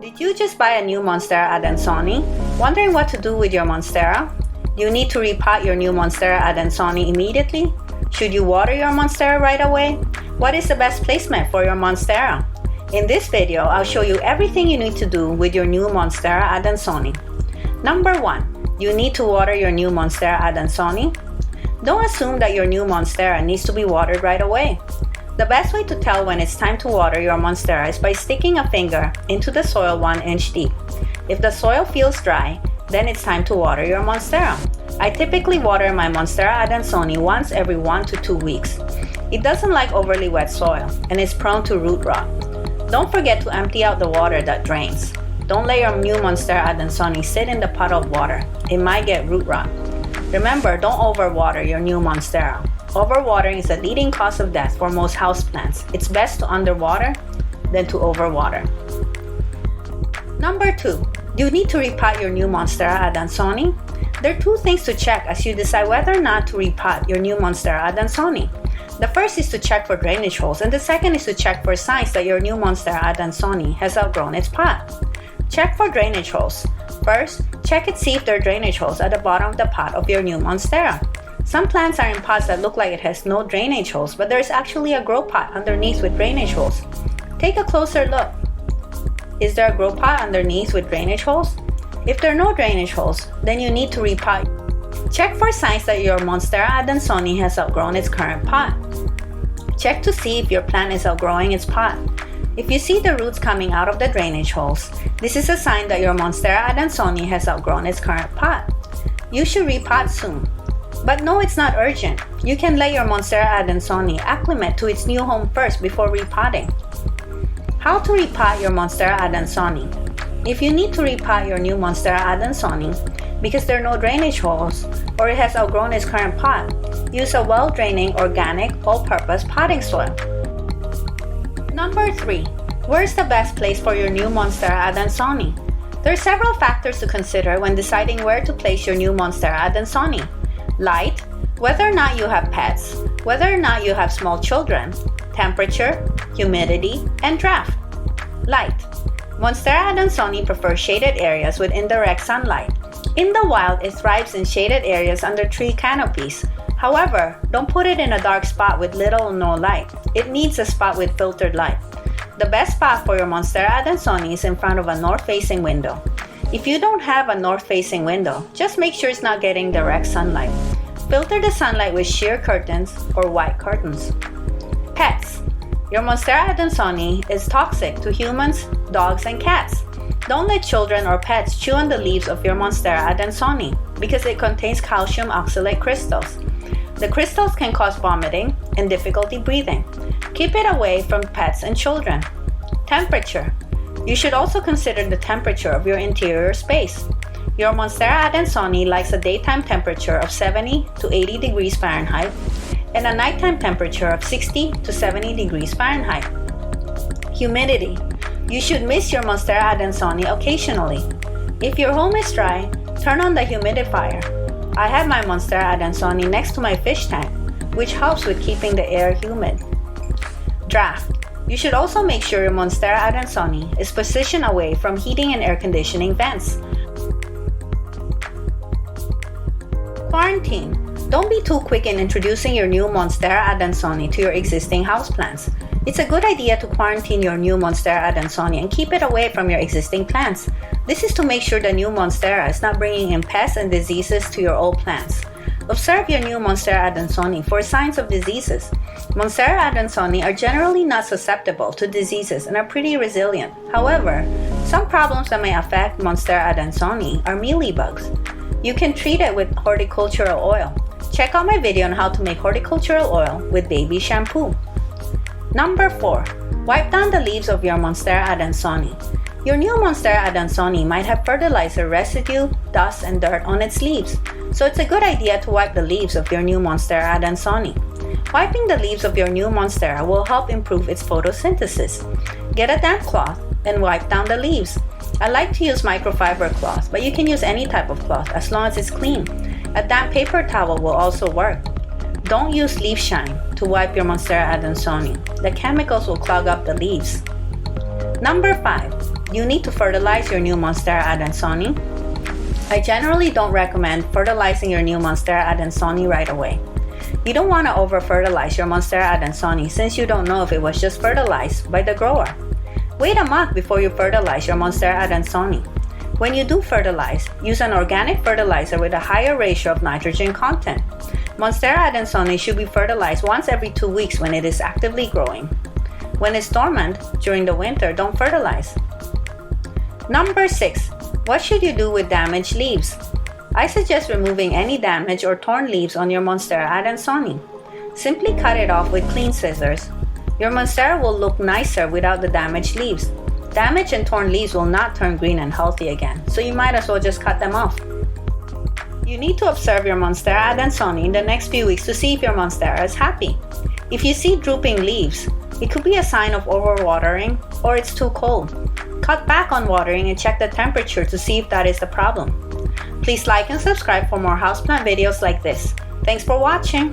Did you just buy a new Monstera Adansonii? Wondering what to do with your Monstera? Do you need to repot your new Monstera Adansonii immediately? Should you water your Monstera right away? What is the best placement for your Monstera? In this video, I'll show you everything you need to do with your new Monstera Adansonii. Number 1. You need to water your new Monstera Adansonii. Don't assume that your new Monstera needs to be watered right away. The best way to tell when it's time to water your Monstera is by sticking a finger into the soil 1 inch deep. If the soil feels dry, then it's time to water your Monstera. I typically water my Monstera Adansonii once every 1 to 2 weeks. It doesn't like overly wet soil and is prone to root rot. Don't forget to empty out the water that drains. Don't let your new Monstera Adansonii sit in the pot of water. It might get root rot. Remember, don't overwater your new Monstera. Overwatering is the leading cause of death for most houseplants. It's best to underwater than to overwater. Number 2. You need to repot your new Monstera Adansonii. There are 2 things to check as you decide whether or not to repot your new Monstera Adansonii. The first is to check for drainage holes, and the second is to check for signs that your new Monstera Adansonii has outgrown its pot. Check for drainage holes. First, check and see if there are drainage holes at the bottom of the pot of your new Monstera. Some plants are in pots that look like it has no drainage holes, but there is actually a grow pot underneath with drainage holes. Take a closer look. Is there a grow pot underneath with drainage holes? If there are no drainage holes, then you need to repot. Check for signs that your Monstera Adansonii has outgrown its current pot. Check to see if your plant is outgrowing its pot. If you see the roots coming out of the drainage holes, this is a sign that your Monstera Adansonii has outgrown its current pot. You should repot soon. But no, it's not urgent. You can let your Monstera Adansonii acclimate to its new home first before repotting. How to repot your Monstera Adansonii? If you need to repot your new Monstera Adansonii because there are no drainage holes or it has outgrown its current pot, use a well-draining organic all-purpose potting soil. Number 3. Where's the best place for your new Monstera Adansonii? There are several factors to consider when deciding where to place your new Monstera Adansonii. Light, whether or not you have pets, whether or not you have small children, temperature, humidity, and draft. Light. Monstera Adansonii prefers shaded areas with indirect sunlight. In the wild, it thrives in shaded areas under tree canopies. However, don't put it in a dark spot with little or no light. It needs a spot with filtered light. The best spot for your Monstera Adansonii is in front of a north-facing window. If you don't have a north-facing window, just make sure it's not getting direct sunlight. Filter the sunlight with sheer curtains or white curtains. Pets. Your Monstera Adansonii is toxic to humans, dogs, and cats. Don't let children or pets chew on the leaves of your Monstera Adansonii because it contains calcium oxalate crystals. The crystals can cause vomiting and difficulty breathing. Keep it away from pets and children. Temperature. You should also consider the temperature of your interior space. Your Monstera Adansonii likes a daytime temperature of 70 to 80 degrees Fahrenheit and a nighttime temperature of 60 to 70 degrees Fahrenheit. Humidity. You should mist your Monstera Adansonii occasionally. If your home is dry, turn on the humidifier. I have my Monstera Adansonii next to my fish tank, which helps with keeping the air humid. Draft. You should also make sure your Monstera Adansonii is positioned away from heating and air conditioning vents. Quarantine. Don't be too quick in introducing your new Monstera Adansonii to your existing houseplants. It's a good idea to quarantine your new Monstera Adansonii and keep it away from your existing plants. This is to make sure the new Monstera is not bringing in pests and diseases to your old plants. Observe your new Monstera Adansonii for signs of diseases. Monstera Adansonii are generally not susceptible to diseases and are pretty resilient. However, some problems that may affect Monstera Adansonii are mealybugs. You can treat it with horticultural oil. Check out my video on how to make horticultural oil with baby shampoo. Number 4. Wipe down the leaves of your Monstera Adansonii. Your new Monstera Adansonii might have fertilizer residue, dust, and dirt on its leaves, so it's a good idea to wipe the leaves of your new Monstera Adansonii. Wiping the leaves of your new Monstera will help improve its photosynthesis. Get a damp cloth and wipe down the leaves. I like to use microfiber cloth, but you can use any type of cloth as long as it's clean. A damp paper towel will also work. Don't use leaf shine to wipe your Monstera Adansonii. The chemicals will clog up the leaves. Number 5. you need to fertilize your new Monstera Adansonii. I generally don't recommend fertilizing your new Monstera Adansonii right away. You don't want to over-fertilize your Monstera Adansonii since you don't know if it was just fertilized by the grower. Wait a month before you fertilize your Monstera Adansonii. When you do fertilize, use an organic fertilizer with a higher ratio of nitrogen content. Monstera Adansonii should be fertilized once every 2 weeks when it is actively growing. When it's dormant during the winter, don't fertilize. Number 6. What should you do with damaged leaves? I suggest removing any damaged or torn leaves on your Monstera Adansonii. Simply cut it off with clean scissors. Your Monstera will look nicer without the damaged leaves. Damaged and torn leaves will not turn green and healthy again, so you might as well just cut them off. You need to observe your Monstera Adansonii in the next few weeks to see if your Monstera is happy. If you see drooping leaves, it could be a sign of overwatering or it's too cold. Cut back on watering and check the temperature to see if that is the problem. Please like and subscribe for more houseplant videos like this. Thanks for watching!